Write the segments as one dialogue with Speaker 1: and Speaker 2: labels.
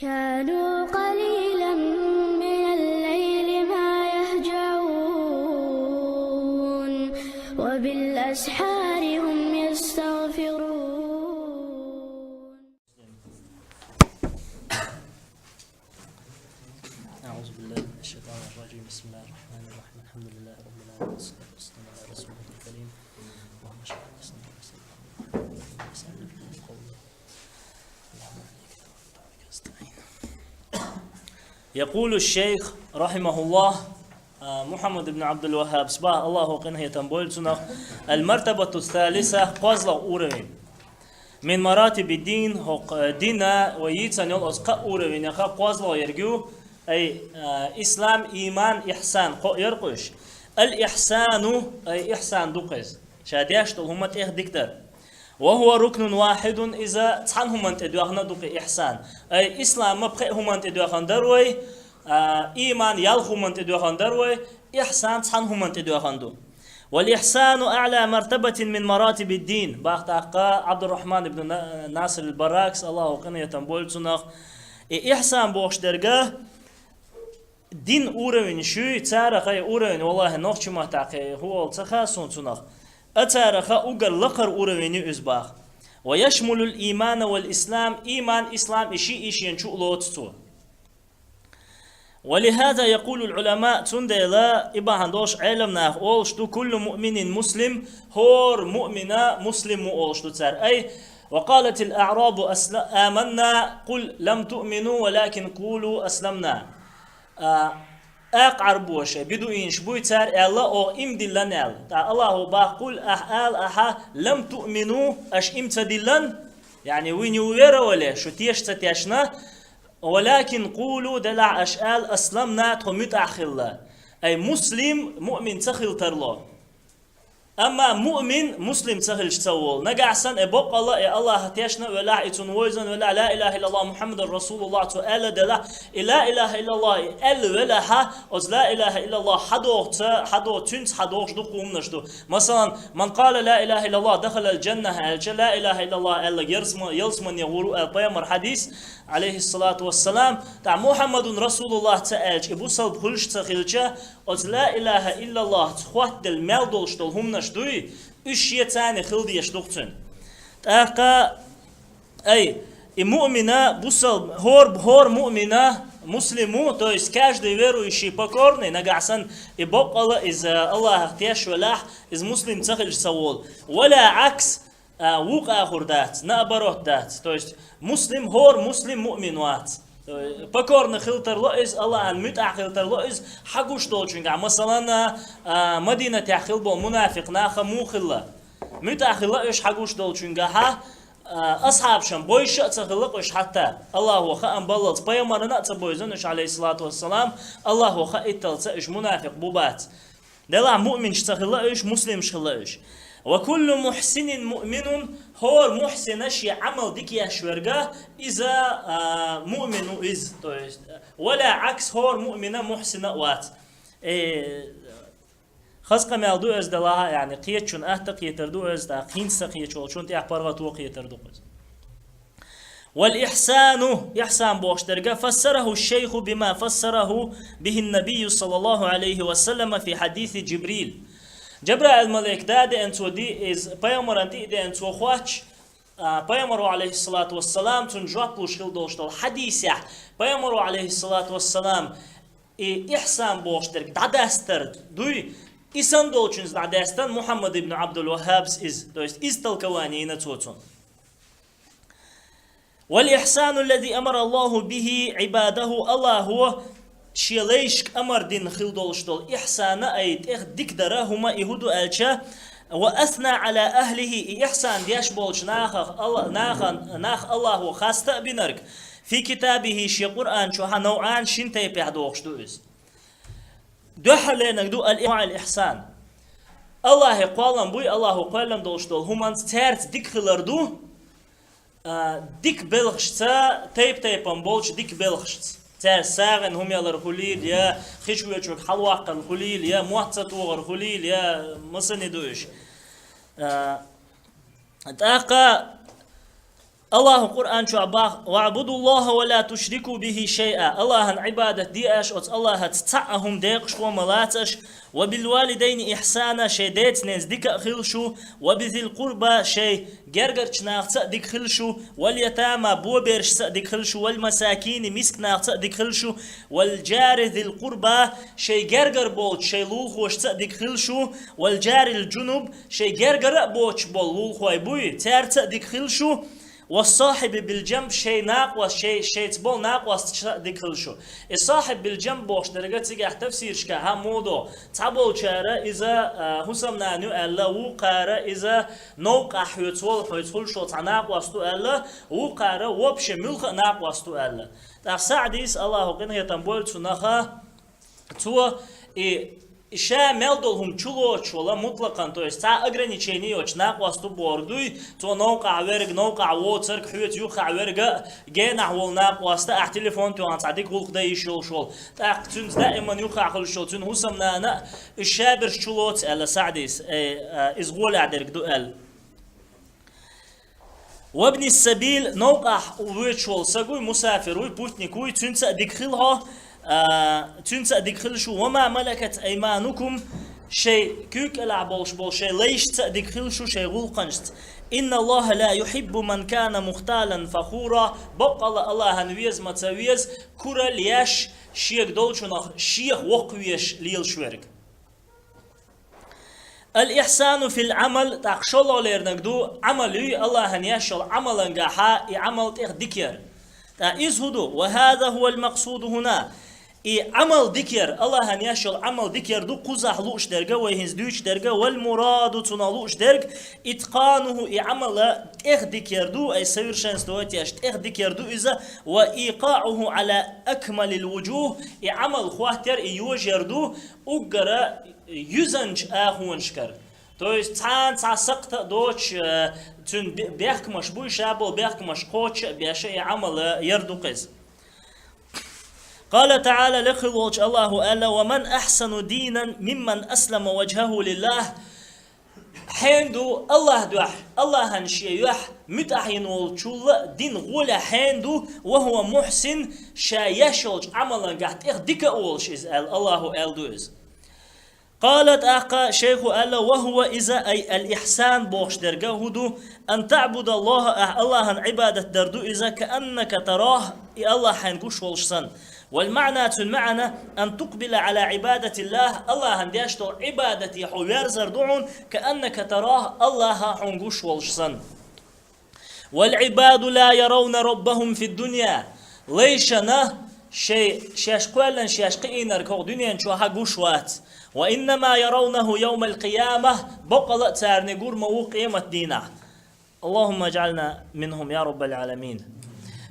Speaker 1: كانوا قليلا من الليل ما يهجعون وبالأسحار هم يستغفرون.
Speaker 2: أعوذ بالله من الشيطان الرجيم. بسم الله الرحمن الرحيم. الحمد لله رب العالمين والصلاة والسلام على رسوله الكريم. اللهم اشرح لي صدري ويسر لي أمري واحلل عقدة من قولي. اللهم عليك توكلت وبك أستعين. يقول الشيخ رحمه الله محمد بن عبد الوهاب صباح الله قنه تنبولتنا المرتبة الثالثة قزل أورين من مراتب الدين دينا ويتسن يول أسقى أورين يقى قزل يرجو أي إسلام إيمان إحسان يرقش الإحسان أي إحسان دقز شاديش تلهمت إخ دكتر وهو ركن واحد إذا تحن همت إدواخنا دق إحسان أي إسلام مبقى همت إدواخنا دروي إيمان يال همت إدواخنا دروي إحسان تحن همت إدواخنا دو والإحسان أعلى مرتبة من مراتب الدين باختاقا عبد الرحمن بن ناصر البراكس الله قنية تنبول سنخ إحسان بوش درجة دين أورين شو تارخي أورين والله نوخش ما تاقي هو التخاسون سنخ أتارخ أقل لقر أورين أزباخ ويشمل الإيمان والإسلام إيمان إسلام إشي ينشؤ لوتسو ولهذا يقول العلماء تندلا إباهن دوش علمنا أولشتو كل مؤمن مسلم هور مؤمنة مسلم أولشتو تار أي وقالت الأعراب آمنا قل لم تؤمنوا ولكن قولوا أسلمنا أقعر بوشة بدو إنش بويتار الله أو إمدلن الله باقول أحال أحا لم تؤمنوا أش إمتدلن يعني وين يوير ولا شو تيش تتيشنا ولكن قولوا دلع أشآل أسلمنا تخمت أخلا أي مسلم مؤمن تخل ترلا أما مؤمن مسلم تخل تسول نجع سن أبوق الله هتيشنا ولا إتون ويزن ولا لا إله إلا الله محمد رسول الله تعالى دلا لا إله إلا الله ولا ها أز لا إله إلا الله حدو تنت حدوش دقوم نشدو مثلا من قال لا إله إلا الله دخل الجنة لا إله إلا الله إلا يلسمن يغورو البيامر حديث عليه الصلاة والسلام تاع محمد رسول الله تعالى إبوسل بخلش تخيلشة أز لا إله إلا الله تخوات دل مالدولش دل هم نشدوي أشيتاني خلدي يشدوقتن تاقا أي مؤمنة بوسل هور مؤمنة مسلمو то есть каждый верующий покорный нагасан и Бог Allah из Allah اختياش ولاح из муслим цахиль савол ولا عكس وقع خردات наоборот дат то есть مسلم هور مسلم مؤمنات покорный خلتر لئز الله المتع خلتر لئز حقوش دولشنجا مثلا مدينة تحخل بو منافق ناخ مو خلا متع خلا إيش حقوش دولشنجا ها أصحاب شم بويش تخلقش حتى الله هو خا أنبلط بيمرنا تبويزنش عليه الصلاة والسلام الله هو خا إتلتش منافق بوبات دلع مؤمن تخلقش مسلم شخلقش وكل محسن مؤمن هو محسن شيء عمل ديك يشورجا إذا مؤمن إز ولا عكس هو مؤمنة محسنة وات خاصة ما يلدو إز دلها يعني قيت شون أهتق يتردو إز دا قين سقيت شون تي أحبارات وق يتردو إز والإحسان إحسان بوشترجا فسره الشيخ بما فسره به النبي صلى الله عليه وسلم في حديث جبريل جبرائيل الملك داده أنتو دي إز بيامر دي ده أنتو خواتش بيامر عليه الصلاة والسلام تنجوات لوشكل دوشتل حديثة بيامر عليه الصلاة والسلام إحسان بوشترك دادستر دوي إسان دولشنز دادستان محمد بن عبد الوهاب إز تلكوانين توتون والإحسان الذي أمر الله به عباده الله هو شيليشك أمر دين خلدولشتول إحسان أيد ديك دراهما يهودو ألشا وأثنى على أهله إحسان دياش بولش ناخ الله وخاصة بنرك في كتابه شي قرآن شوها نوعان شنتي بيحدوخش دوز دوحلينك دو الإحسان الله قولن بوي الله قولن دولشتول همان تارت ديك خلردو ديك بلغشتا تيبن بولش ديك بلغشت تار ساغن هم يلر خليل يا خشوية شوك حلواق الخليل يا موحصة وغر خليل يا مصني دوش تاقا الله قرآن شو عباق واعبدوا الله ولا تشركوا به شيئا الله عبادة دياش أت الله تتعهم ديقش وملاتش وبالوالدين إحسانا شي ديت نزدك خلشو وبذي القربى شي جرجر ناقص ديك خلشو واليتامى بوبرش ديك خلشو والمساكين مسك ناقص ديك خلشو والجار ذي القربى شي جرجر بولت شي لول خوش ديك خلشو والجار الجنوب شي جرجر بوش بول لول خوي بوي تار ديك خلشو والصاحب بالجنب شيء ناقص شيء تبول ناقص ديكل شو الصاحب بالجنب بوش درجة تيجي تفسير شكا همودو تبول شارة إذا حسم نانو ألا وقارة إذا نوقع حيطول شو تناقص تو ألا وقارة وبش ملخ ناقص تو ألا تساعديس الله قنه تنبول تناخا تو إشاء ملدولهم чула مطلقا то есть تا ограничение оч накласту бордуй то نوقع ورق نوقع ووترك حيت يوقع ورقة جينا وول накласта ах телефон تو عن صديق ولق ده يشول شول تا تون دائما يوقع كل شول تون هسمنا أنا الشابر شلوت على سعديس إزغول عدرك دوال وابن السبيل نوقع ويتشول سقوي مسافر ويبوتني كوي تنسى دخلها تنسى دخل شو وما ملكت أيمانكم شيء كيك العبولش بول شيء ليش تدخل شو شيء غلقنشت إن الله لا يحب من كان مختالا فخورا بقى الله هنويز ما تسويز كورا ليش شيخ دولشنا شيخ وقويش ليل شويرك الإحسان في العمل تخشل ليرنقدو عملي الله هنيشل عملا جاها عمل تخدكير تأيزهدو وهذا هو المقصود هنا عمل ذكر الله هن يشل عمل ذكر دو قزح لوش درجة ويهنز دوش درجة والمراد تنالوش درج إتقانه عمل ذكر دو أي سير شانس دواتيش ذكر دو إذا وإيقاعه على أكمل الوجوه عمل خواتر يوجر دو أجر يزنج آخون شكر то есть цан цасقت دوش تون بيحكمش بوي شابو بيحكمش قوش بيشي عمل يردقز قال تعالى لخلوش الله ألا ومن أحسن دينا ممن أسلم وجهه لله حيندو الله دوح الله هنشي يح متأحين والشول دين غولا حيندو وهو محسن شايشولش عملا قحت ديك أولش إز الله ألدوز قالت أقا شيخ ألا وهو إذا أي الإحسان بوش درجة هدو أن تعبد الله الله عبادة دردو إذا كأنك تراه الله حنقوش والشسن والمعنى المعنى أن تقبل على عبادة الله الله هنديشتو عبادة حوير زردون كأنك تراه الله حنقوش والشسن والعباد لا يرون ربهم في الدنيا ليشنا شيء شاشقولا شاشقين ركو دنيا نشوها قوشوات وإنما يرونه يوم القيامة بقل تارنقور مو قيمة دينا اللهم اجعلنا منهم يا رب العالمين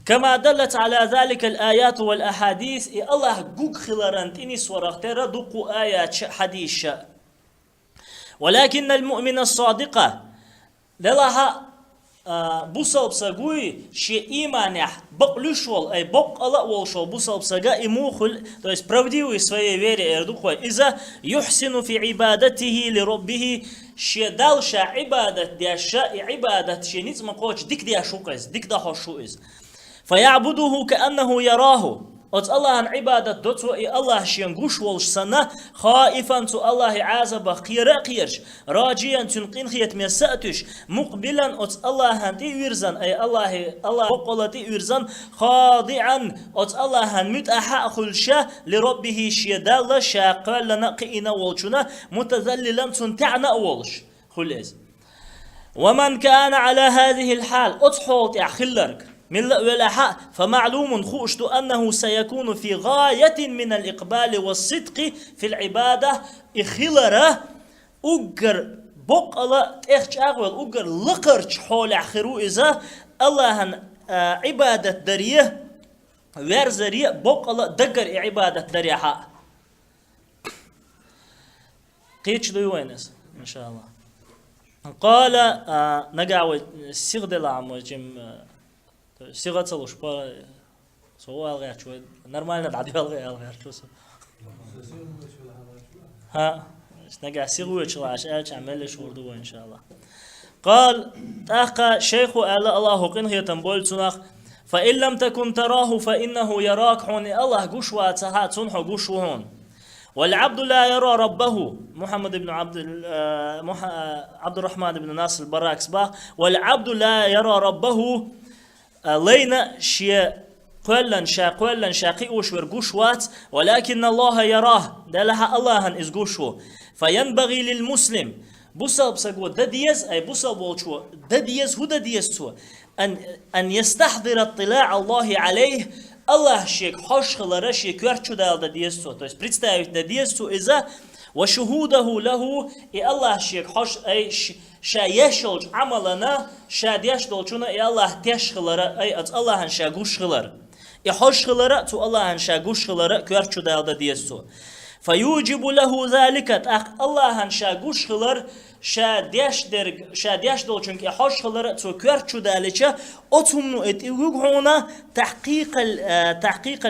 Speaker 2: كما دلت على ذلك الآيات والأحاديث الله قوك خلارنتيني سورختير دقو آيات حديث ولكن المؤمن الصادقة لها بوسال بساقوي شيء إيمانيح بقلشول أي بقلا والشول بوسال بساقا إموخل то есть правдивый в своей вере эрдухой إذا يحسن في عبادته لربه شيء دالشا عبادة دياشا عبادة شيء نتما قوش ديك دياشو قيز ديك داخل شو إز فيعبده كأنه يراه أت الله عن عبادة دوتو الله شينغوش والشسنة خائفا تو الله عازب قيرش راجيا تنقين خيت مسأتش مقبلا أت الله عن تيورزن أي الله وقل تيورزن خاضعا أت الله عن متأحا خلشة لربه شيدال شاقل لنقئنا والشنا متذللا تنتعنا والش خلز ومن كان على هذه الحال أتحوط يعخلرك من ولا فمعلوم خوشت أنه سيكون في غاية من الإقبال والصدق في العبادة إخلرة أجر بقلة إخش أقول أجر لقرش حول آخره إذا الله عبادة دريه ورزريه بقلة دقر عبادة دريها قيتش دوينس إن شاء الله قال نقعد سيغدل عمو جم سيغة صلوش با سوى الغير شوي نرمالنا بعد الغير شو ها نقع سيغوي شو عشان عمل شهور دو إن شاء الله قال تاقا شيخ ألا الله قنه تنبول تنخ فإن لم تكن تراه فإنه يراك حون الله قشوة تهات سنح قشوهون والعبد لا يرى ربه محمد بن عبد الرحمن بن ناصر البراكس با والعبد لا يرى ربه لينا شيء قولا شاقي وشور قشوات ولكن الله يراه دلها الله إز قشو فينبغي للمسلم بوسا بسقو دديز أي بوسا بولشو دديز هو دديز تو أن يستحضر اطلاع الله عليه الله شيك حش خلره شيك يرچو دال دديز تو есть представить دديز تو إذا وشهوده له إي الله شيك حش أي شا يشلج عملنا شا ديشدولچونا إي الله تيش خلره أي أت الله هن شا قوش خلره إي حش خلره تو الله هن شا قوش خلره يرچو دال دديز تو فيوجب له ذلك الله هن شا قوش خلر شا ديش دول چونك حش خلر تو كرچو دالچه اتمنو اتيوغ هنا تحقيق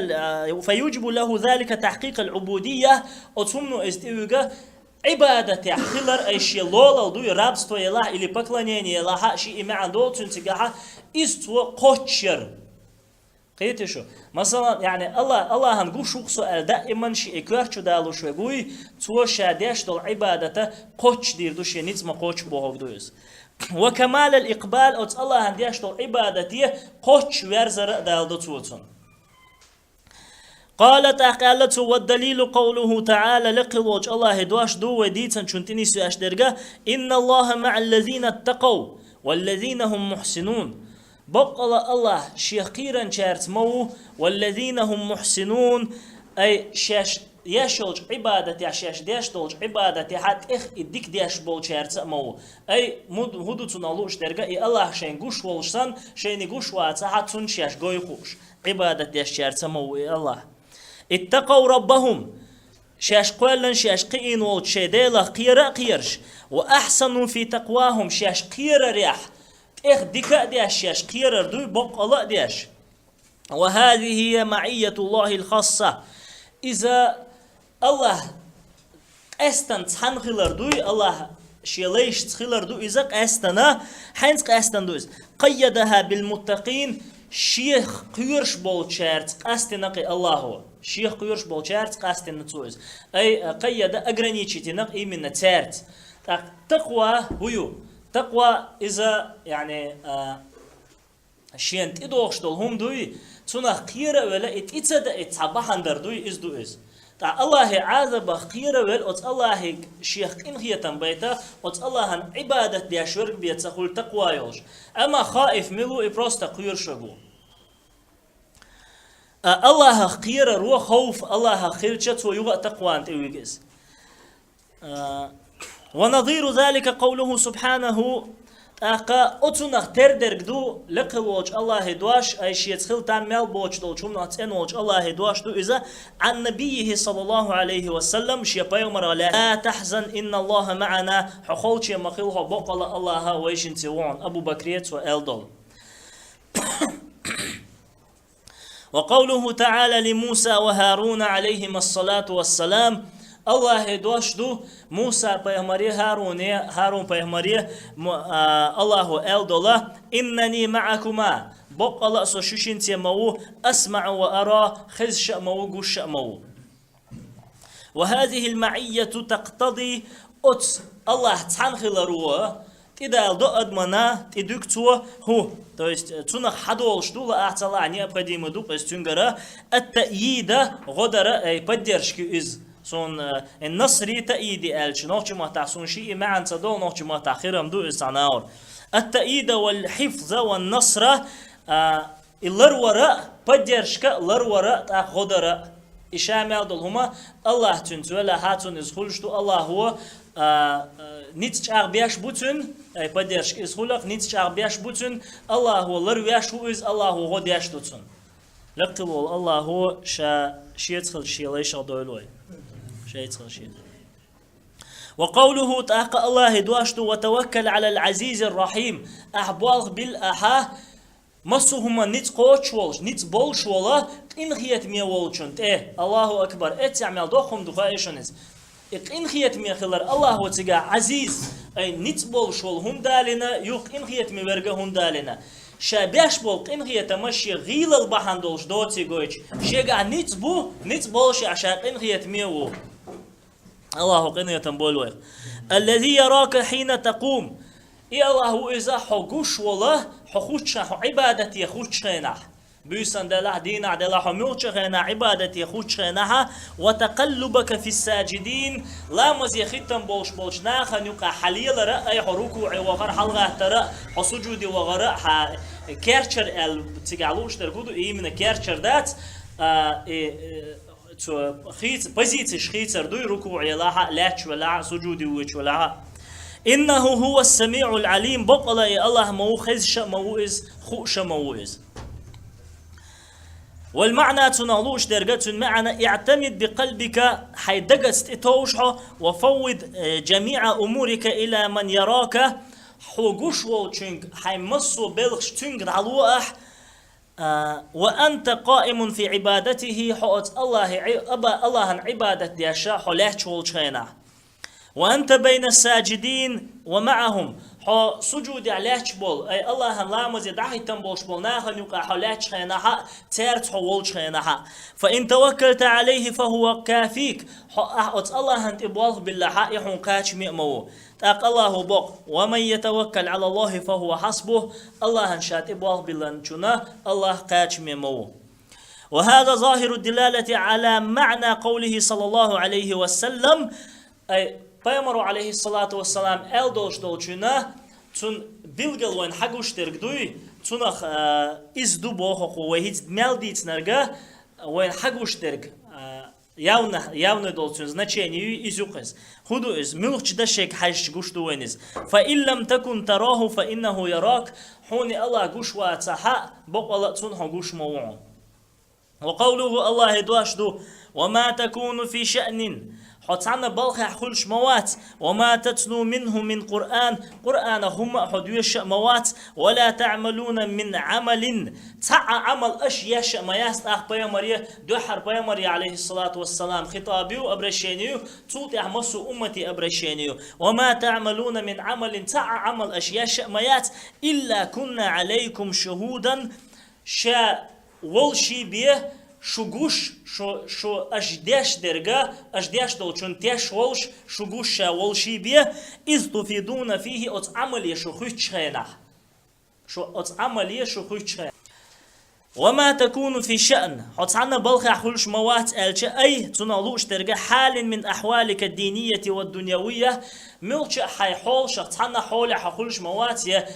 Speaker 2: فيوجب له ذلك تحقيق العبودية اتمنو اتيوغ عبادة خلر اي شي لول دو رابستو يلا или поклонение الله شي إما دول تنتقاها استو قوتشر قيت شو مثلا يعني الله هنقول شو سؤال دائما شيء كرچو دالو شو يقول تو شاديش دول عبادته قوتش دير دو شيء نيت ما قوتش بوهوك دوز وكمال الإقبال أت الله هنديش دول عبادتيه قوتش ورزر دال دو توتون قالت أقالت والدليل قوله تعالى لقلوج الله دواش دو وديتن شنتني سواش درجة إن الله مع الذين اتقوا والذين هم محسنون بقى الله شيخيرا شارت مو والذين هم محسنون أي شاش يشلج عبادة شاش ديش دولج عبادة حتى إديك ديش بول شارت مو أي هدو تنالوش درجة أي الله شين قوش والشان شين قوش واتا حتى شاش قوي قوش عبادة ديش شارت مو الله اتقوا ربهم شاش قولا شاش قين والشيديلا قيرا قيرش وأحسنوا في تقواهم شاش قيرا ريح ديكا ديش ياش قيرر دوي بق الله ديش وهذه هي معية الله الخاصة إذا الله أستن تحنخلر دوي الله شيليش تخلر دوي إذا أستنا حينس أستن دوي قيدها بالمتقين شيخ قيرش بولشارت أستنقي الله هو شيخ قيرش بولشارت أستنتوز أي قيد أجرنيتشتنق إي من تارت تقوى هو تقوى إذا يعني شينت إدوخش دولهم دوي تنا خيرة ولا إتسد إتصبحن در دوي إز دو إز تا الله عذب خيرة ولا أت الله شيخ إن هي تنبيته أت الله عن عبادة ديشورك بيتسخول تقوى يوش أما خائف ملو إبراست خير شغو الله خيرة رو خوف الله خير شت ويوغ تقوى أنت ويجز ونظير ذلك قوله سبحانه أقا أتنخ تردرق دو لقلوج الله دواش أي شيء تخل تعمل بوش دول شمنا تنوج الله دواش دو إذا عن نبيه صلى الله عليه وسلم شيء بيومر لا تحزن إن الله معنا حقول شيء مخيلها بقل الله ويش انتوان أبو بكريت وإلدول وقوله تعالى لموسى وهارون عليهما الصلاة والسلام الله دوش دو موسى بيهمري هارون بيهمري الله الدولا إنني معكما بقى لأسو شوشين تيمو أسمع وأرى خز شأمو قوش شأمو وهذه المعية تقتضي الله تحنخل روه إذا دو أدمنا تدكتو هو то есть تنخ حدول شدو لأعتلا необходимо دو بستنجرا التأييد غدر أي поддержки из سون النصري تأييدي ألش نوچ ما تحسون شيء معا تدو نوچ ما تأخيرهم دو استعناور التأييد والحفظ والنصر الوراء поддержка الوراء غدر إشامل دلهما الله تنتولا هاتون إزخولشتو الله هو نيتش أغبياش بوتن أي поддержка إزخولك نيتش أغبياش بوتن الله هو لروياش هو إز الله هو غدياش دوتن لقلول الله هو شيتخل شي ليش دولوي شيتخل شي وقوله تاق الله دواشتو وتوكل على العزيز الرحيم أحبال بالأحا مسوهما نيت قوش ولش نيت بولش ولا إن خيت ميا ولشنت الله أكبر تعمل دوخم دخايشنز إن خيت ميا خلر الله وتجا عزيز أي نتبول شول هندالنا يوق إنخيت مبرجة هندالنا شابيش بول إنخية تمشي غيل البحن دولش دوتي جويش شيء نتبولش عشان إنخية ميو الله قنية تنبول الذي يراك حين تقوم إيه الله إذا حقوش والله حقوش عبادتي يخوش خينح بيسان دلح دينا دلح حموش خينا عبادتي يخوش خينها وتقلبك في الساجدين لا مزي ختم بولش ناخن يقع حليل رأي حروكو وغر حلغة ترى حسجود وغر كيرشر تقالوش تركودو إيه من كيرشر دات خيت بزيتش خيت ردوي ركوع لها لاتش ولا سجودي وش ولا إنه هو السميع العليم بقول الله موخز موئز خوش موئز والمعنى تنالوش درجة معنى اعتمد بقلبك حيدقست اتوشها وفوض جميع أمورك إلى من يراك حوغوش ووشنج حيمسو بلغش تنج علوح وأنت قائم في عبادته حوت الله عن عبادة دياشا حوليش والشينا وأنت بين الساجدين ومعهم حو سجود عليش بول أي الله عن لامز يدعي تنبولش بول ناخن يقع حوليش خينها تيرت حولش خينها فإن توكلت عليه فهو كافيك حوت الله عن تبوالغ بالله حائحون قاتش مئمو تاق الله بق ومن يتوكل على الله فهو حسبه الله انشات ابواه بالله الله قاتش ميمو وهذا ظاهر الدلالة على معنى قوله صلى الله عليه وسلم أي بيامر عليه الصلاة والسلام الدوش دولشنا تون بلغل وين حقوش ترقدوي تونخ ازدو بوخو وهيت مالديت نرقا وين حقوش ترق явно должен значение изюкез. Худу из милч дашек хайш гушту венис. Фа иллам такун тараху фа иннаху ярак. Хуни Allah гуш ва цаха бокала цунха гуш мавун. وقوله الله يدواشدو وما تكون في شأن حتعنا بالخ حلش موات وما تتلو منه من قرآن هم حدوش موات ولا تعملون من عمل عمل أشياش ما يستأخ بيامرية دوحر بيامرية عليه الصلاة والسلام خطابيو أبرشينيو توت يحمسوا أمتي أبرشينيو وما تعملون من عمل عمل أشياش ميات إلا كنا عليكم شهودا والشي بيه شوغوش شو أجداش درجة أجداش دولشون تاش والش شوغوش والشي بيه إذ تفيدون فيه أتعمل شو خوش خينا شو أتعمل شو خوش خينا وما تكون في شأن حتعنا بلخ حلش موات أي تنالوش درجة حال من أحوالك الدينية والدنيوية ملش حي حول شحتنا حول حولش موات يا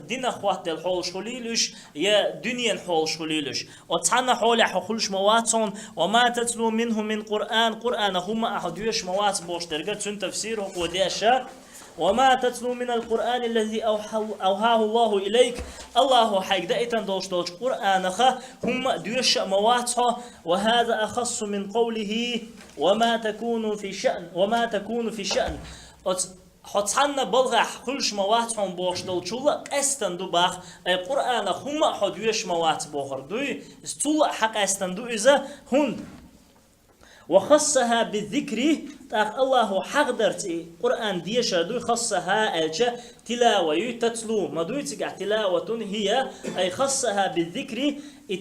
Speaker 2: دينا خوات الحول شليلش يا دنيا حول شليلش وتعنا حول حولش مواتون وما تتلو منه من قرآن هم أحدوش موات بوش درجة تفسيره وديشا وما تتلو من القرآن الذي أوحاه الله إليك الله حيك دائتا دوش قرآنخ هم دوش مواتها وهذا أخص من قوله وما تكون في شأن حتحنا بلغح كلش مواتهم بوش دولشولا استندو باخ أي قرآن هم حدوش موات بوخر دوي استولا حق استندو إذا هند وخصها بالذكر تاق الله حقدرتي قرآن ديشا دوي خصها ألجا تلاوة تتلو ما دوي تقع تلاوة هي أي خصها بالذكر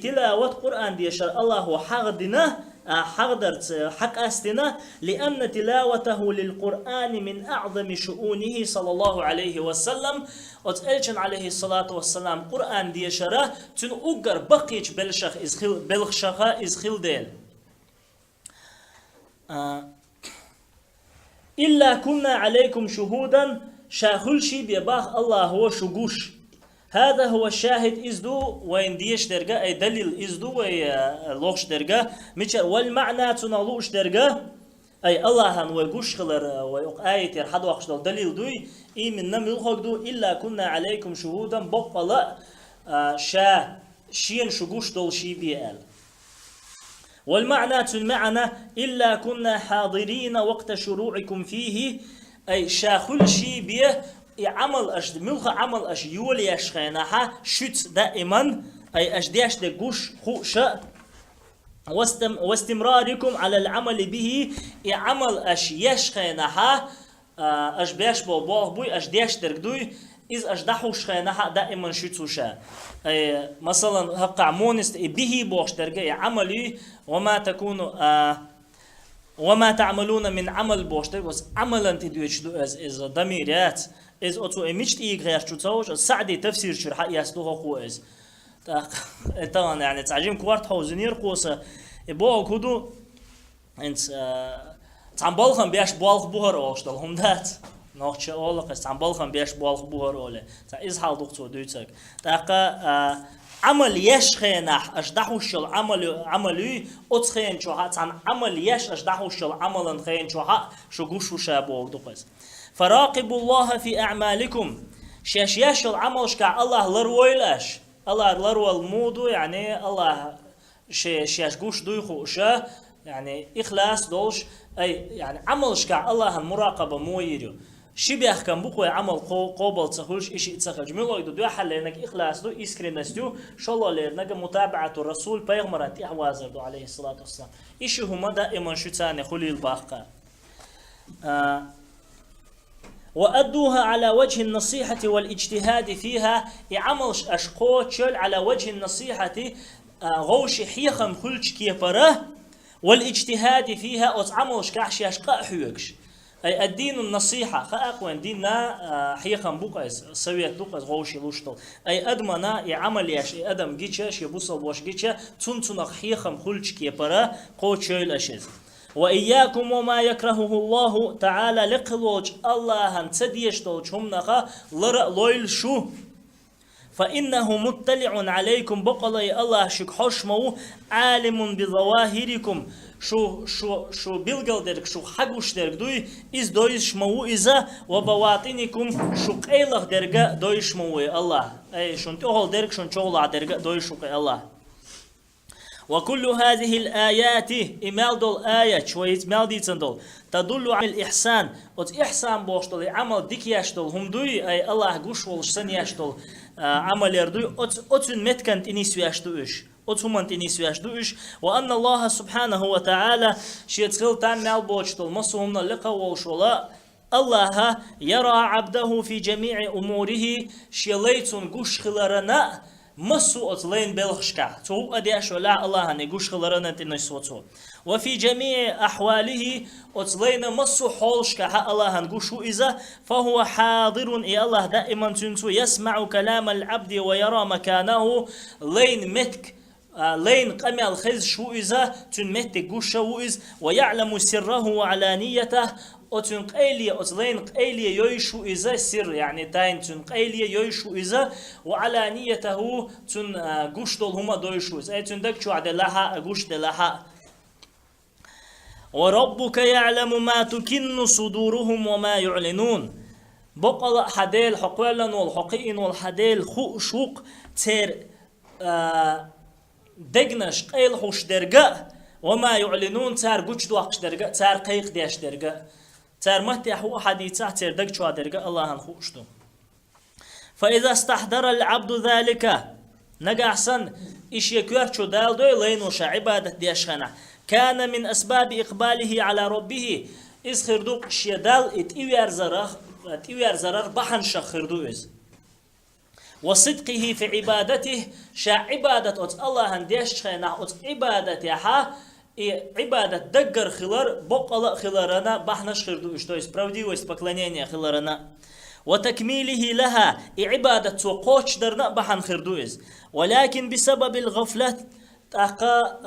Speaker 2: تلاوة قرآن ديشا الله حقدنا حقدرت حق أستنا لأن تلاوته للقرآن من أعظم شؤونه صلى الله عليه وسلم وتألجن عليه الصلاة والسلام قرآن ديشا تن أقر بقيج بلخشخ إزخيل ديل إلا كنا عليكم شهودا شاخل شي بيباخ الله هو شغوش هذا هو الشاهد إزدو وين ديش درجة أي دليل إزدو ويلوش درجة ميشر والمعنى تنالوش درجة أي الله هن ويقوش خلر ويق آية يرحد وقش دليل دوي إي من نم يلخق إلا كنا عليكم شهودا بقلا شين شغوش دول شي بيال والمعنى المعنى إلا كنا حاضرين وقت شروعكم فيه أي شاخل شي بيه عمل ملخ عمل يولي يشخينها شت دائما أي أجديش دقوش خوشة واستمراركم على العمل به عمل يشخينها اش بيش بالغ بوي اش ديش درقدوي إذ أجدحوش خينها دائما شتوشا مثلا هقع مونست به بوش درقي عملي وما تعملون من عمل بوش درقي عملا تدويش دو إز ضميرات إز أتو إمشت إيغير شتوش سعدي تفسير شرح يسلوه خو إز طبعا يعني تعجيم كوارت حوزنير قوسة بوغ كودو انت تعم بالخم بيش بالغ بوهر أوشتل هم دات نوخش أولق استعم بالخم بيش بالغ بوهر أوله تا إز حال دكتور دوتك تاقا عمل يش خينح أجدحوش عملي أتخين شوها تعم عمل يش أجدحوش عملا خين شوها شو قوشو شابوغ دقس فراقبوا الله في أعمالكم شاش يش العمل شكا الله لرويلاش الله لرويل مودو يعني الله شاش قوش دويخو شا يعني إخلاص دولش أي يعني عمل شكا الله المراقبة مو يريو شبيه كان بقوي عمل قابل تخرج إشي تخرج ملو يدو دو حل لأنك إخلاص دو إسكرينس دو شاء الله لأنك متابعة الرسول بيغمرات إحوازر دو عليه الصلاة والسلام إشي هما دائما شتاني خلي الباقة وأدوها على وجه النصيحة والاجتهاد فيها يعمل أشقوتشل على وجه النصيحة غوش حيخم خلج كيبره والاجتهاد فيها أتعمل شكاحشي أشقاء حيوكش أي الدين النصيحة خاقوين ديننا حيخم بوقاس سويت دوقاس غوشي لوشتل أي أدمنا يعمل ياش أدم جيتش يبوصل واش جيتش تنتنق حيخم خلج كيبره قوتشل أشيز وإياكم وما يكرهه الله تعالى لقلوج الله تديشتوج هم نخا لويل شو فإنه مطلع عليكم بقلي الله شك حشمو عالم بظواهركم شو بيلقل درك شو حقوش درك دوي إز دويش مو إذا وبواطنكم شو قيلغ درك دويش مو الله أي شون تقول درك شون تقول درك دويش الله وكل هذه الآيات إمال دول آية شوية مال ديتن تدل على الإحسان إحسان بوشتل عمل ديك يشتل هم دوي أي الله قوش والشسن يشتل عمل يردوي أتن متكنت إنيس يشتوش أتمنت إنيس يشتوش وأن الله سبحانه وتعالى شيتخل تعمل بوشتل مصومنا لقى وشولا الله يرى عبده في جميع أموره شيليتون قوش خلرنا مسو أطلين بلخشكا تو أديش ولا الله نجوش خلرنا تنسوتو وفي جميع أحواله أطلين مسو حولشكا الله نجوشو إذا فهو حاضر إي الله دائما تنسو يسمع كلام العبد ويرى مكانه لين متك لين قمل خز شو إذا تنمت جوشو إذ ويعلم سره وعلانيته أتن قيلية أتلين قيلية يويشو إذا سر يعني تاين تن قيلية يويشو إذا وعلانيته تن جوش دول هما دويشو إذا تن دك شو عدلها جوش دلها وربك يعلم ما تكن صدورهم وما يعلنون بقى حديل حقولا والحقين والحديل شوق تير دقنش قيل خوش درجة وما يعلنون تار جوش دوقش درجة تار قيق ديش درجة تار متى هو حديثه تار دق شو درجة الله هنخوشتو فإذا استحضر العبد ذلك نجحسن إيش يكور شو دال دوي لينو عبادة ديشخنا كان من أسباب إقباله على ربه إذ خردوق شيدال اتيوير زرار بحن شخردو إذ وصدقه في عبادته شا عبادة الله هنديش خينا عبادته عبادة دقر خلر بقلا خلرنا بحنش خردو إشتو إسبراودي وإسبقلانيني خلرنا وتكميله لها عبادة وقوش درنا بحن خردو إذ ولكن بسبب الغفلة تاقا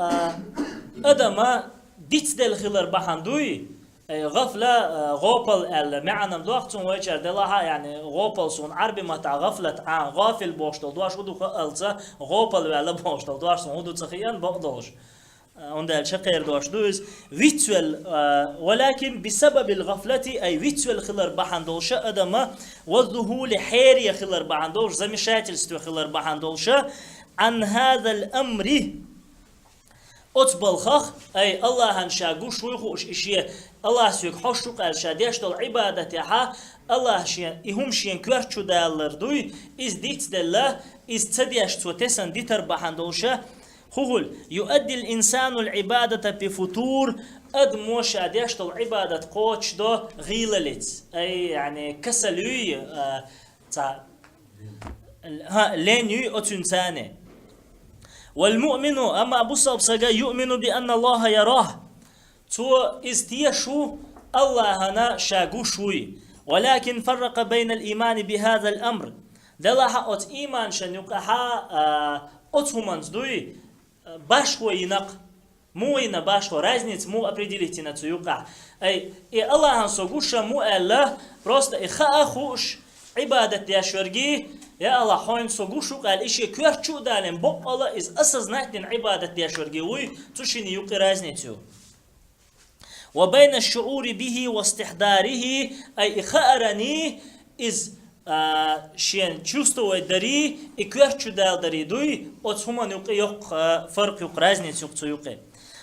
Speaker 2: أدما ديت دل خلر بحن دوي غفلة غوبل المعنى دوقتون ويشر دلها يعني غوبل سون عربي متى غفلة عن غافل بوشتل دواش ودو خالصة غوبل ولا بوشتل دواش سون ودو تخيان بقدوش عندال شقير دواش دوز فيتوال ولكن بسبب الغفلة أي فيتوال خلر بحن دولش أدما والذهول حيري خلر بحن دولش زمشاتل استوى خلر بحن دولش عن هذا الأمر أتبلخخ أي الله هنشاقوش ويخوش إشيه الله سيك حشو قال شاديش دول عبادتها الله شين إهم شين كورشو دالر دوي إز ديت دالله إز تديش توتسن ديتر بحندوشة خغل يؤدي الإنسان العبادة بفتور أد موش أديشتل عبادة قوتش دو غيللت أي يعني كسلوي ها لينيو أتنساني. والمؤمن أما أبو صبصة يؤمن بأن الله يراه تو استيشو الله هنا شاقو شوي، ولكن فرق بين الإيمان بهذا الأمر دلها أت إيمان شنيقها أتهمانز دوي باشو ينق مو ينا باشو رازنيت مو определить на цуюка. أي الله هنسوقوش مو الله просто إخاء خوش عبادة يا شرقي يا الله حين سوقوشو قال إشي كورشو دالين بق الله إز أسزناتين عبادة يا شرقي وي تشيني يوقي رازنيتو. وبين الشعور به واستحضاره أي إخاء إز شين чувствовать дари и кверчу дал дари дуй от хуман юк فرق юк разница юк.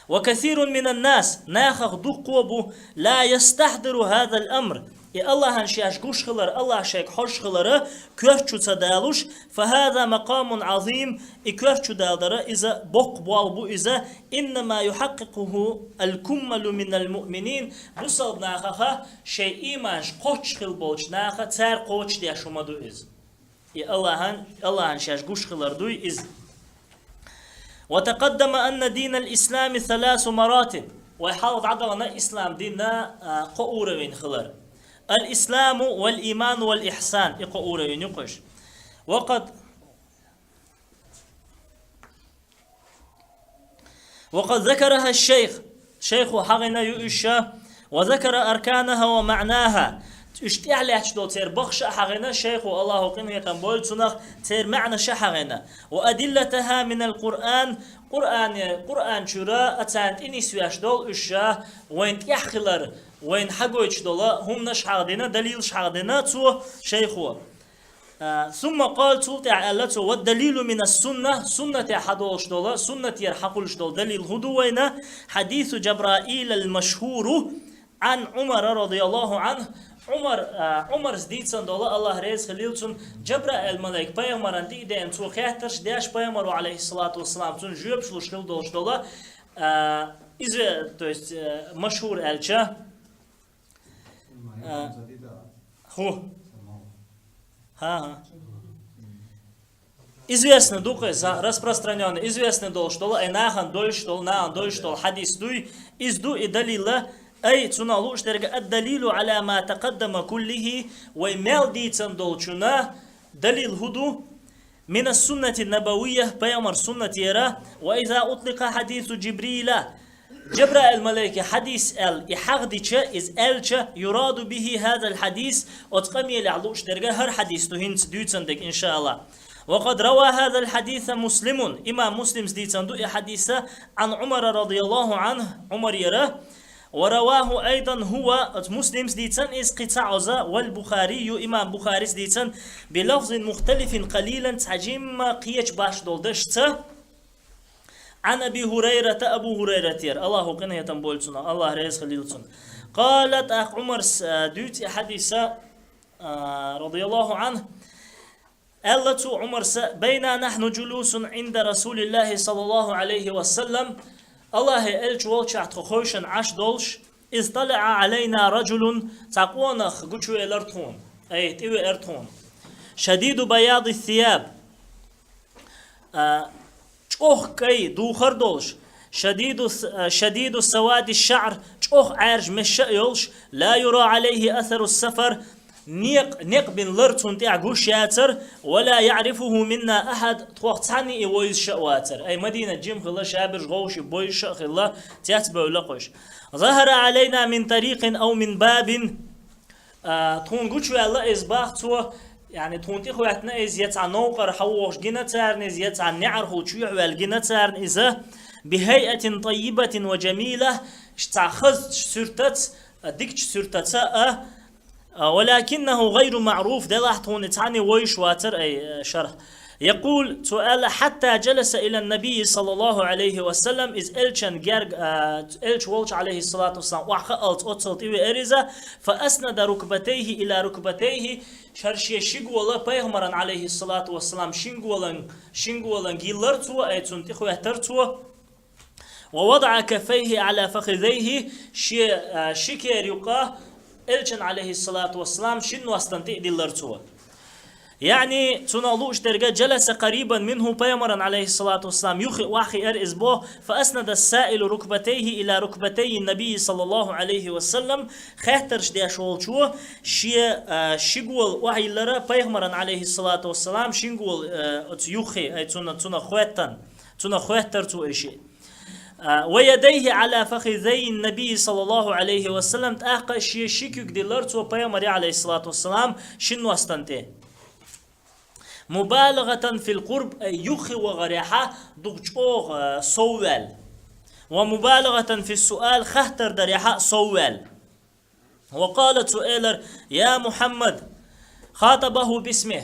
Speaker 2: وكثير من الناس ناخذ دقوبو لا يستحضر هذا الأمر. إي الله هنشياش قوش خلر الله شيك حوش خلر كورچو تدالوش فهذا مقام عظيم إي كورچو دالدر إذا بق بالبو إذا إنما يحققه الكمل من المؤمنين بصل ناخخا شيء إيمانش قوش خل بولش ناخا تار قوش ديشو مدو إز إي الله هنشياش قوش خلر دوي إز. وتقدم أن دين الإسلام 3 مراتب ويحاول عدنا إسلام ديننا قؤور من خلر الإسلام والإيمان والإحسان يقول ينقش. وقد ذكرها الشيخ حقنا يؤشى وذكر أركانها ومعناها اشتعلت دو تير بخش حقنا شيخ الله قيمه يتنبول تنخ تير معنى شحقنا وأدلتها من القرآن قرآن شراء أتانت إني سوياش دول أشى وين يحخلر وين حقوش دولا هم نشحقدنا دليل شحقدنا تو شيخو. ثم قال تلتع ألته والدليل من السنة سنة حدوش دولا سنة يرحقلش دول دليل هدوينا حديث جبرائيل المشهور عن عمر رضي الله عنه. عمر زديتسن دولا الله ريز خليلتون جبرائيل ملاك بيامران دي دين تو خيحترش ديش بيامرو عليه الصلاة والسلام تون جوبش لشخل دولش دولا إذا то есть مشهور ألچا ху известно духе распространенный известный дол что энахан дол что на дол что хадис дуй изду и далила أي تنالوش درجة الدليل على ما تقدم كله ويمال ديتن دولشنا دليل هدو من السنة النبوية بيامر سنة يرى. وإذا أطلق حديث جبرائيل الملائكة حديث إحاغديش إز يراد به هذا الحديث أتقمي لعلوش درجة هر حديث تهنت ديتندك إن شاء الله. وقد روى هذا الحديث مسلم إمام مسلم ديتندو حديثة عن عمر رضي الله عنه عمر يرى. ورواه أيضا هو مسلم ديتن إز قطعزة والبخاري إمام بخاري ديتن بلفظ مختلف قليلا تحجيم قيش باش دولدشت عن أبي هريرة أبو هريرة الله قنا يتنبولتنا الله رئيس خليلتنا قالت أخ عمر دوت حديثة رضي الله عنه قالت عمر بينا نحن جلوس عند رسول الله صلى الله عليه وسلم الله إلش والشعت خوشن عش دولش إذ طلع علينا رجل تقونخ قلشو الارتون أي تيوي ارتون شديد بياض الثياب چوخ كي دوخر دولش شديد سواد الشعر چوخ عرج مش يولش لا يرى عليه أثر السفر نيق بن لرتون تعقوش ياتر ولا يعرفه منا أحد توقتعني إيويز شواتر أي مدينة جيم خلا شابر غوش بويش خلا تياتبع لقش ظهر علينا من طريق أو من باب تون قوشو الله إزباح تو يعني تونتي خواتنا إز يتع نوقر حوش جنتارن إز يتع نعر خوشيح والجنتارن إذا بهيئة طيبة وجميلة اشتعخذ سرتت ديك سرتت ولكنه غير معروف دلحتون تعني ويش واتر أي شرح يقول سؤال حتى جلس إلى النبي صلى الله عليه وسلم إز إلشن جرج إلش ولش عليه الصلاة والسلام وحقلت أتصلت إلى إرزة فأسند ركبتيه إلى ركبتيه شرشي شجولا بيهمرن عليه الصلاة والسلام شنجولا جيلرتوا أي تنتخو يهترتوا ووضع كفيه على فخذيه شكر يقاه إلشن عليه الصلاة والسلام شنو استنتئ دي اللرتوه يعني تنالوش درجة جلس قريبا منه بيمرا عليه الصلاة والسلام يخي واخي أرئزبه فأسند السائل ركبتيه إلى ركبتي النبي صلى الله عليه وسلم خاطرش دي شو شيقول وحي لرا بيمرا عليه الصلاة والسلام شيقول يخي أي تنا خواتر تو إشي ويديه على فخذي النبي صلى الله عليه وسلم تأقى شيكيك دي لرتو بيمرا عليه الصلاة والسلام شنو استنتيه مبالغة في القرب يخي وغريحة دقشوغ سوال ومبالغة في السؤال خهتر دريحة سوال وقالت سؤالر يا محمد خاطبه باسمه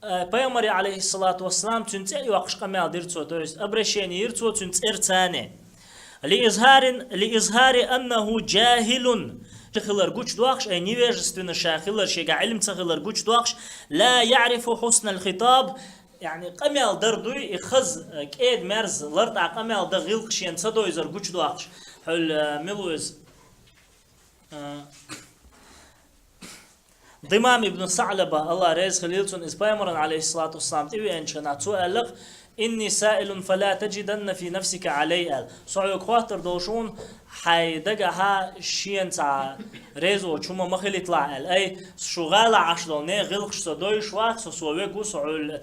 Speaker 2: بيامري عليه الصلاة والسلام تنتعي وقش قمال ديرتو تويس أبرشيني يرتو تنتعر تاني لإظهار أنه جاهل خلر قوش دواقش أي نيويرجستون شاخلر شيء علم تخلر قوش دواقش لا يعرف حسن الخطاب يعني قمال دردوي يخز كيد مرز لرتع قمال دغيلقش ينصدو يزر قوش دواقش حل ملوز ضمام ابن ثعلبة الله ريز خليلتون إسبايمرا عليه الصلاة والسلام تيوي أنشنا تسؤالك إني سائل فلا تجدن في نفسك علي صعيق خاطر دوشون حيدقها شين تاع ريزو چوما مخيل يطلع أي شغالة عشلوني غلقش صدويش واق سوويقو سعول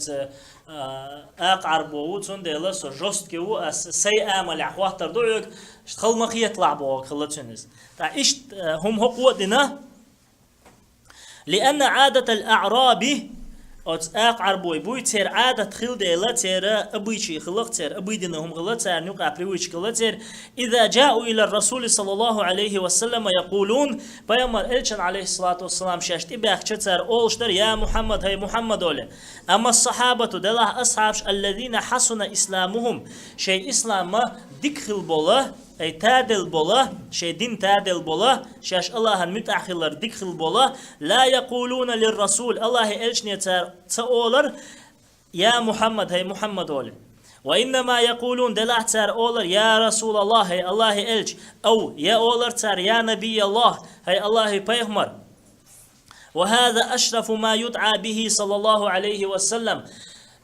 Speaker 2: أقعر بووتون ديلا سو جوست كيو سي آمال خاطر دويق خل مخي يطلع بووك خلتونيز تا إيش هم هقوة دينا لأن عادة الأعرابي أقعر بوي تير عادة خل ديلا تير أبويشي خلق تير أبوي دينهم غلط تير نوقع بريويش غلط تير إذا جاءوا إلى الرسول صلى الله عليه وسلم يقولون بيامر إلشن عليه الصلاة والسلام شاشت إباك تير أولشتر يا محمد هاي محمد أولي أما الصحابة دلاه أصحابش الذين حسن إسلامهم شيء إسلام ديكخل بوله أي تادل بوله شيء دين تادل بوله شاش الله المتأخر ديكخل بوله لا يقولون للرسول الله إلشني تأولر يا محمد هاي محمد أولي وإنما يقولون دلاه تار أولر يا رسول الله هاي الله إلش أو يا أولر تار يا نبي الله هاي الله بيغمر وهذا أشرف ما يدعى به صلى الله عليه وسلم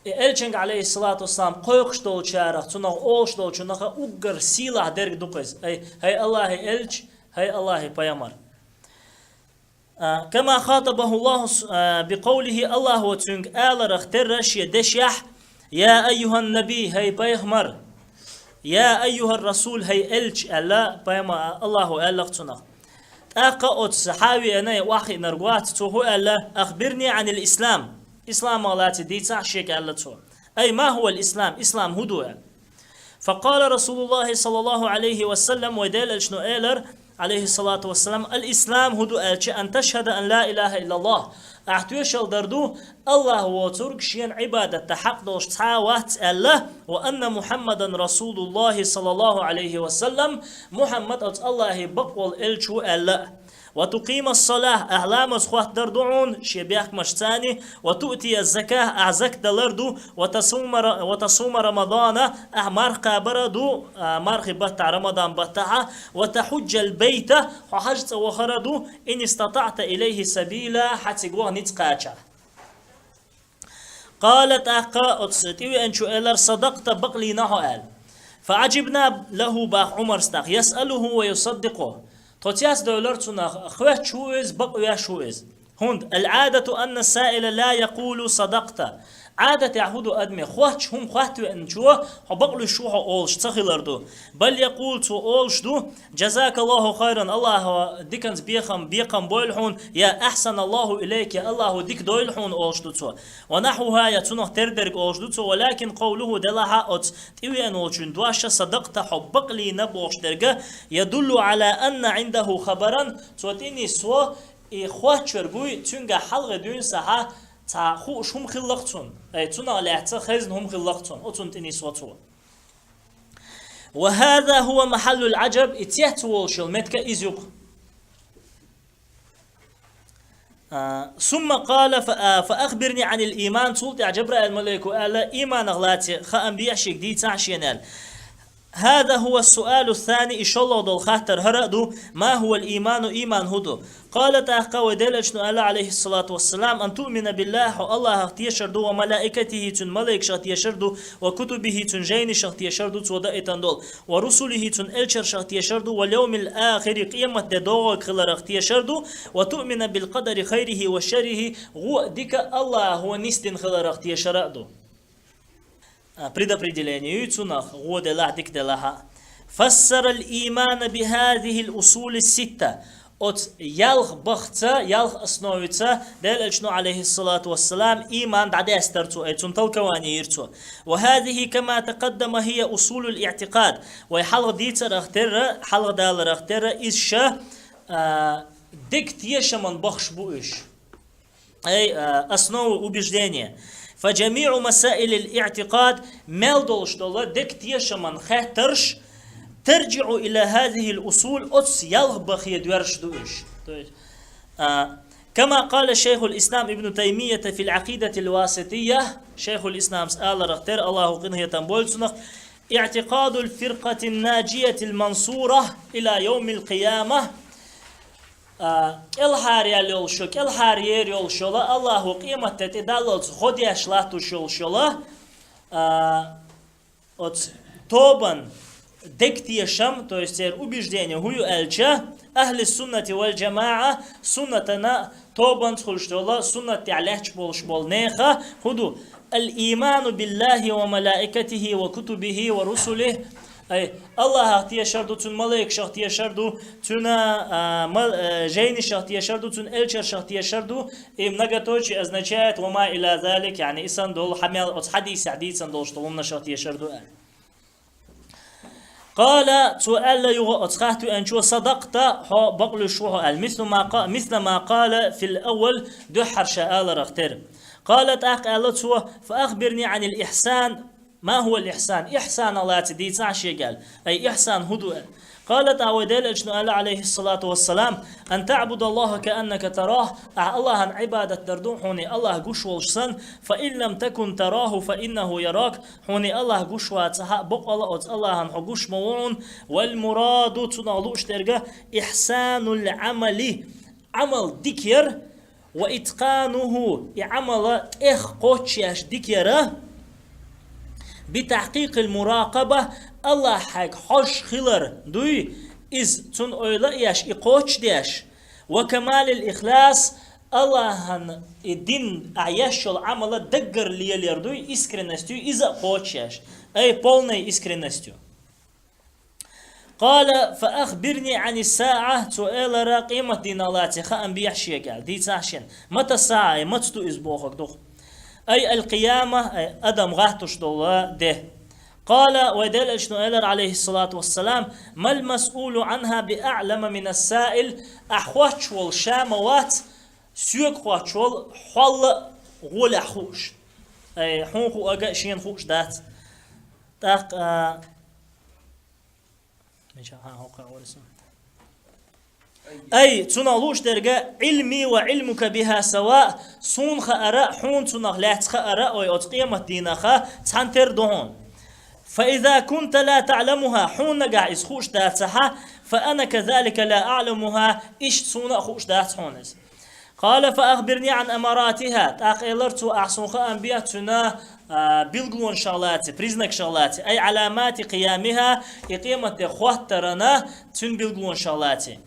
Speaker 2: إلشنج عليه الصلاة والسلام قيقش دول شارخ تنو أولش دول شنخ أقر سيلة درق دقز أي هاي الله إلش هاي الله بيامر كما خاطبه الله بقوله الله وتنج آل رخترش يدشيح يا أيها النبي هاي بيغمر يا أيها الرسول هاي إلش ألا بيامر الله ألا تنخ أقا صحابي أنا واخي نرقوات توهو ألا أخبرني عن الإسلام إسلام الله تديتع شيك ألتو أي ما هو الإسلام إسلام هدوء فقال رسول الله صلى الله عليه وسلم ودال شنو إيلر عليه الصلاة والسلام الإسلام هدوء أن تشهد أن لا إله إلا الله أحتوش الدردو الله هو ترك شين عبادة حق دوش تعاوات الله وأن محمدا رسول الله صلى الله عليه وسلم محمد الله بقول إلشو الله وتقيم الصلاة أهلام أصخوات دردعون شبيخ مشتاني وتؤتي الزكاة أعزك دلردو وتصوم رمضان أهمارقا بردو مارخي بطع رمضان بطعها وتحج البيت وحجت وخردو إن استطعت إليه سبيلا حتى قوه نتقاتشا قالت أقا أتستيوي أنشو إلر صدقت بقلي نحو آل فعجبنا له باخ عمر استاق يسأله ويصدقه توتياس دولارتنا خوات شويز بقوا شويز هند العادة أن السائل لا يقول صدقت عادة يعهد أدمي خوات هم خوات أن شو بقلوا شو أولش تخيلردو بل يقول تو أولش دو جزاك الله خيرا الله ديكنز بيقم بويلحون يا أحسن الله إليك يا الله ديك دويلحون أولش دو ونحوها يتنه تردرق أولش دو ولكن قوله دلها أت تيوي أن أولشن دواشا صدقت حبق لي نبوش درقة يدل على أن عنده خبرا توتيني سوا إخوات شربوي تنجا حلقة دون ساعة تا خوش هم خلقتون أي تنا لعت خزن هم خلقتون أتون تنيس وتو وهذا هو محل العجب اتيت والشل متك إزيق ثم قال فأخبرني عن الإيمان صلت جبرائيل الملك وقال إيمان أغلاتي خأنبيع شيك دي تعشينال هذا هو السؤال الثاني إن شاء الله دول خاطر هردو ما هو الإيمان إيمان هدو قالت أحقا ودلج نؤلا عليه الصلاة والسلام أن تؤمن بالله الله تيشردو وملائكته تن ملائك شخ يشردو وكتبه تن جين شخ يشردو تودائتان دول ورسله تن إلشر شخ يشردو واليوم الآخر قيمة دوغ خلر يشردو وتؤمن بالقدر خيره وشره غو ديك الله هو نستن خلر يشردو предопределение يتسونخ غود الله ديك دلها فسر الإيمان بهذه الأصول الستة от يالخ بختا يالخ أصنويتا دل أجنو عليه الصلاة والسلام إيمان دعدي أسترتو أي تنطلقواني يرتو وهذه كما تقدم هي أصول الاعتقاد ويحلق ديتا رختر حلق دال رختر إيشا ديك تيشا من بخش بوش أي أصنو убеждение فجميع مسائل الاعتقاد ملدولش دولا ديك تيشا من خطرش ترجع إلى هذه الأصول أتس يلغبخ يدورش دوش كما قال شيخ الإسلام ابن تيمية في العقيدة الواسطية شيخ الإسلام سأل رختر الله قنه يتنبول سنخ اعتقاد الفرقة الناجية المنصورة إلى يوم القيامة الحاريال يولشوك الحارير يولشولا الله قيمة تتدلل خدي أشلاتو شولشولا أتس توبان دكتيشم то есть убеждение هو элча أهل السنة والجماعة سنتنا توبان تخلشتولا سنة عليش بولش بولنيخا هدو الإيمان بالله وملائكته وكتبه ورسله أي الله تيشردو تن ملائك شخ تيشردو تن جين شخ تيشردو تن элчер شخ تيشردو и многоточие означает وما إلى ذلك يعني إسان دول حمل от حديث حديثا دول شتولنا شخ تيشردو قال سؤال يغ أتخاهت أن شو صدقت ها بقول شو مثل ما قال في الأول دحر شآل رختر قالت قالت فأخبرني عن الإحسان ما هو الإحسان إحسان الله تدي تعشي قال أي إحسان هدوء قالت أوديل أجنو عليه الصلاة والسلام أن تعبد الله كأنك تراه الله عن عبادة دردون حوني الله قش والشسن فإن لم تكن تراه فإنه يراك حوني الله قش واتها بق الله عن حقوش موعون والمراد تنالوش ترجع إحسان العمل عمل ذكر وإتقانه يعمل قوتشاش ذكره بتحقيق المراقبة الله حق حش خلر دوي إز تن أولا ياش إقوش دياش وكمال الإخلاص الله هن الدين أعيش العمل دقر ليال يردوي إسكرنستيو إذا قوش ياش أي بولني إسكرنستيو قال فأخبرني عن الساعة سؤال راقيمة دين الله تخا أنبياء قال دي تاشين متى الساعة متى تو إزبوخك دوخ أي القيامة أي أدم غاتش دولا ده قال ودل أجنو عليه الصلاة والسلام ما المسؤول عنها بأعلم من السائل أحواتش والشاموات سيوك خواتش والحول غول أحوش أي حونخو أقا شين خوش دات تاق أي تنالوش درجة علمي وعلمك بها سواء صون خأراء حون تنخ لا تخأراء ويتقيمة دينخا تحنتر دهون فإذا كنت لا تعلمها حون نقع إسخوش داتها فأنا كذلك لا أعلمها إيش صون أخوش دات حونس قال فأخبرني عن أماراتها تأخيلرتو أحسنخ أنبياء تنا بلغون شغلاتي بريزنك شغلاتي أي علامات قيامها إقيمة خواترنا تن بلغون شغلاتي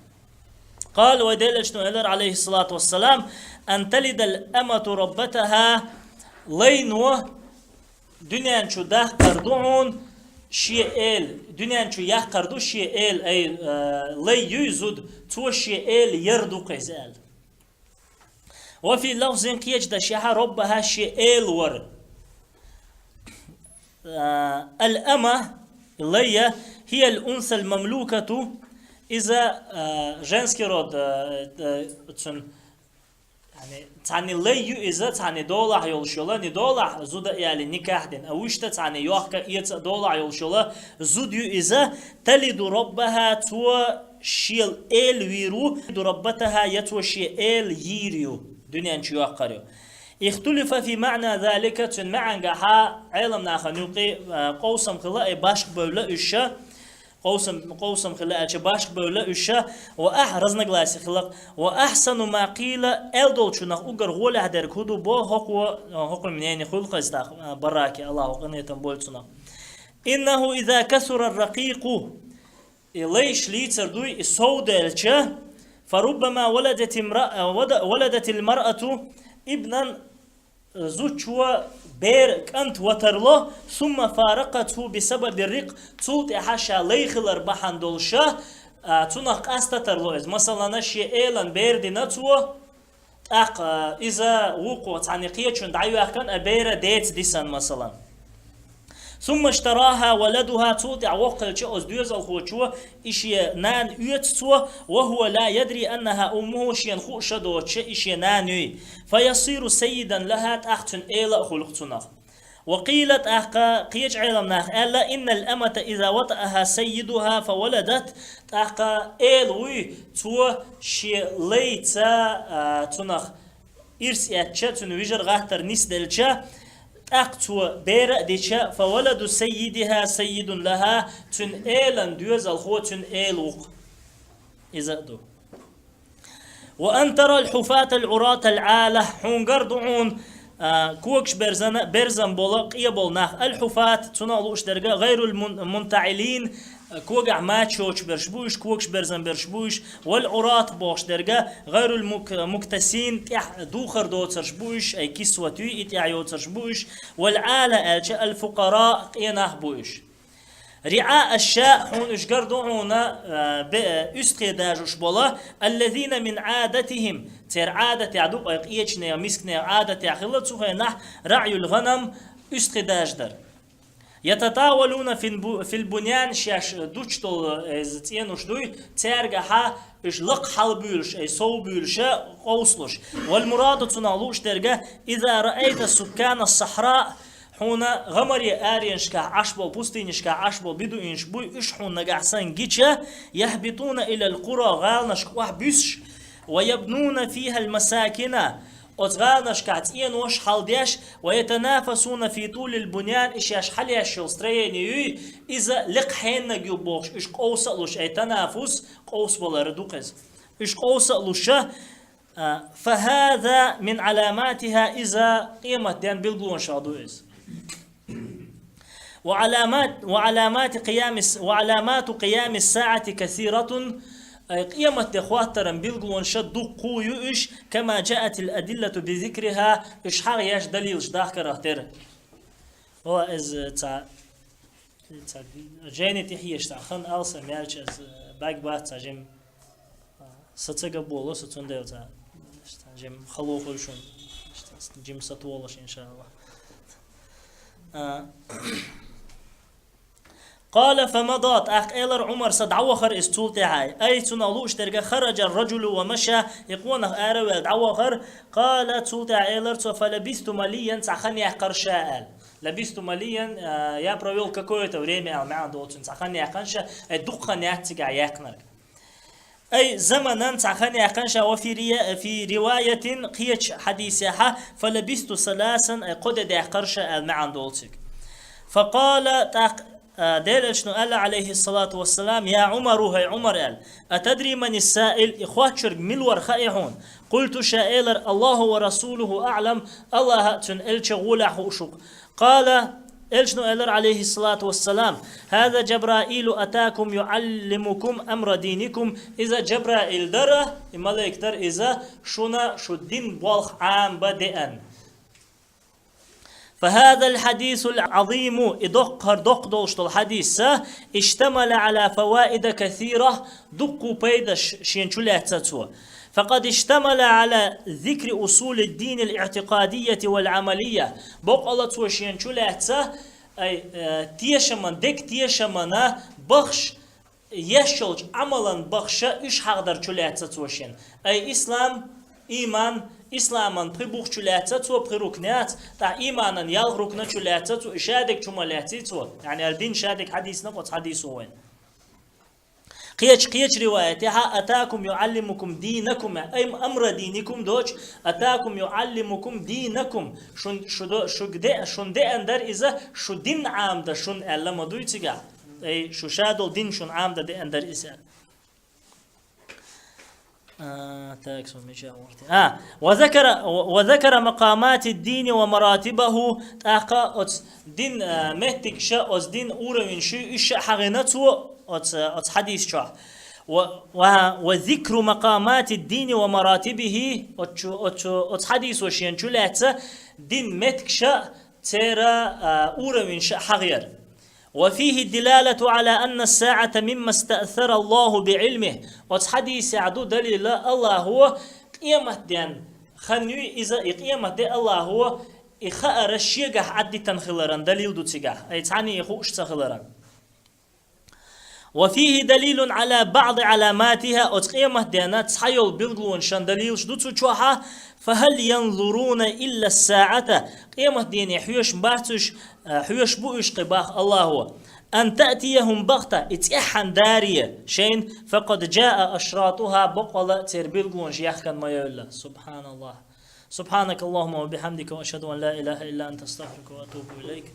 Speaker 2: قال ودلجت عليه الصلاة والسلام أن تلد الأمة ربتها لينو دنيا شو ده قردون شيء دنيا شو يه قردو شيء أي لي يزود تو شيء يردو قزال وفي لفظ قيجد شيها ربها شيء ور الأمة لي هي الأنثى المملوكة إذا женский род يعني تعني لي إذا تعني دولة يولشولا ندولة زود يعني نكاحدين أوشت تعني يوحك يت دولة يولشولا زود إذا تلد ربها تو شيل إل ويرو ربتها يتو شيل ييريو دنيا نشيو قريو اختلف في معنى ذلك تن معن قحا علم ناخنوقي قوسم خلاء باشق بولا إشا قوسم خلاء باشق بولا إشا رزنا قلاسي خلق وأحسن ما قيل ألدول شنخ أقر غول هدر كودو بو هقو منين خلق استاخ براكي الله قنيتن بولتنا إنه إذا كثر الرقيق ليش ليتر دوي سودالشا فربما ولدت المرأة ابنا زوجوا بير كنت وترله ثم فارقته بسبب الرق تولت حاشا ليخلر بحان دولشا تنق استترلو مثلا شي ايلان بير دي نتو اذا وقوت عن قيتشن دعيو كان ابير ديت ديسان مثلا ثم اشتراها ولدها توطع وقل شيء أزديز الخوشوا إشي نان يتسوا وهو لا يدري أنها أمه شيء خوشة شيء إشي نانوي فيصير سيدا لها تأختن إيلا خلقتنا وقيلت قيج علمنا ألا إن الأمة إذا وطأها سيدها فولدت إيلوي تو شيء ليتا تنخ إرس ياتشا تنويجر غاتر نسدلشا أقتو بير ديشا فولد سيدها سيد لها تن إيلان دوز الخو تن إيلوق إذا دو وأن ترى الحفاة العراة العالة حونقر دعون كوكش برزن بولق يبول ناخ الحفاة تنالوش درجة غير المنتعلين كوجع ما تشوش برشبوش كوكش برزن برشبوش والعراة بوش درجة غير المكتسين دوخر دو ترشبوش أي كسوتي إتيعيو ترشبوش والعالة الفقراء يناه بوش رعاء الشاء حون اشقر دعونا بأستقداجوش بولا الذين من عادتهم تر عادة عدوب ايقيتشنا مسكنا عادة خلطوها نح رعي الغنم استقداج در يتطاولون في البنيان شاش دوشتل زتين وشدوي ترجع إيش لق حال بيلش أي صو بيلش قوسلش والمراد تنالوش درجة إذا رأيت سكان الصحراء هنا غمري آرينشكا عشبو بوستينشكا عشبو بدو إنشبوي إيش هنا قاعسان جيتشا يهبطون إلى القرى غالنشك بيسش ويبنون فيها المساكن أتغالنش كاتين وش حالديش ويتنافسون في طول البنيان إيش حليش شلستريني إذا لقحين نجيو بوش إيش قوسلوش أي تنافس قوس ولا ردوقز إيش قوسلوش فهذا من علاماتها إذا قيمة دين بيلقون شادويز وعلامات قيام الساعة كثيرة قيمة إخواترن بيلقون شدو قويش كما جاءت الأدلة بذكرها إيش حاجة دليل شداخ كرهتر هو تا جاني تحيش تا خن ألسم يالش از باق بات تا جم ستسقى بولو ستون ديل تا جم خلوخ وشون جم ستولش إن شاء الله قال فمضات إلر عمر صدعوخر استولتي هاي أي تنالوش درجة خرج الرجل ومشى يقونه آروي دعوخر قال تولتي إلر فلبثت مليا تخني قرشاء لبثت مليا يا برويل ككوية وريمي معه دوتن تخني قنشة الدقة ناتجع يقنر أي زمنا تخني قنشة في رواية قيش حديثها فلبثت ثلاثا قد دع قرشاء معه دوتك فقال ديل شنو قال عليه الصلاة والسلام يا عمر هي عمر قال أتدري من السائل إخوات شرق ملور خائحون قلت شائلر الله ورسوله أعلم الله تنقل شغوله وشق قال شنو قال عليه الصلاة والسلام هذا جبرائيل أتاكم يعلمكم أمر دينكم إذا جبرائيل درة ملك در إذا شو الدين بالخ عام بدءا فهذا الحديث العظيم دق دوشت الحديث اشتمل على فوائد كثيرة دق بيد شينشولاتاتو فقد اشتمل على ذكر أصول الدين الاعتقادية والعملية بق الله تو شينشولاتا أي تيشمن دك تيشمنا بخش يشلج عملا بخش إيش حقدر شولاتاتو شين أي إسلام إيمان إسلامان بخ شلاتاتو بركنات تا إيمانا يال ركنة شلاتاتو إشادك شمالاتيتو يعني الدين شادك حديث نقط حديثه وين قيش روايتها أتاكم يعلمكم دينكم أي أمر دينكم دوش أتاكم يعلمكم دينكم شن دي أندر إذا شو دين عام ده شن ألا مدوي تيجا أي شو شادو دين شن عام ده دي أندر إذا وذكر مقامات الدين ومراتبه تاقا دين مهتك شا دين أورين شو إيش حغنته حديث شاه وذكر مقامات الدين ومراتبه حديث وشين شو لعته دين مهتك شا ترى أورين شا حغير وفيه الدلالة على أن الساعة مما استأثر الله بعلمه وحديث عدو دليل الله هو قيامة دين خنوي إذا قيامة دين الله هو إخاء رشيقة عدي تنخلران دليل دو تيقه أي تعني يخوش تخلران وفيه دليل على بعض علاماتها وقيامة دينات حيول بلغون شان دليل شدوتو تشوحا فهل ينظرون إلا الساعة قيامة دين حيوش بارتش حيوش بوش قباخ الله هو أن تأتيهم بغتة اتحن دارية شين فقد جاء أشراطها بقلة تربلغون شيخ كان ما يقول سبحان الله سبحانك اللهم وبحمدك وأشهد أن لا إله إلا أنت استغفرك وأتوب إليك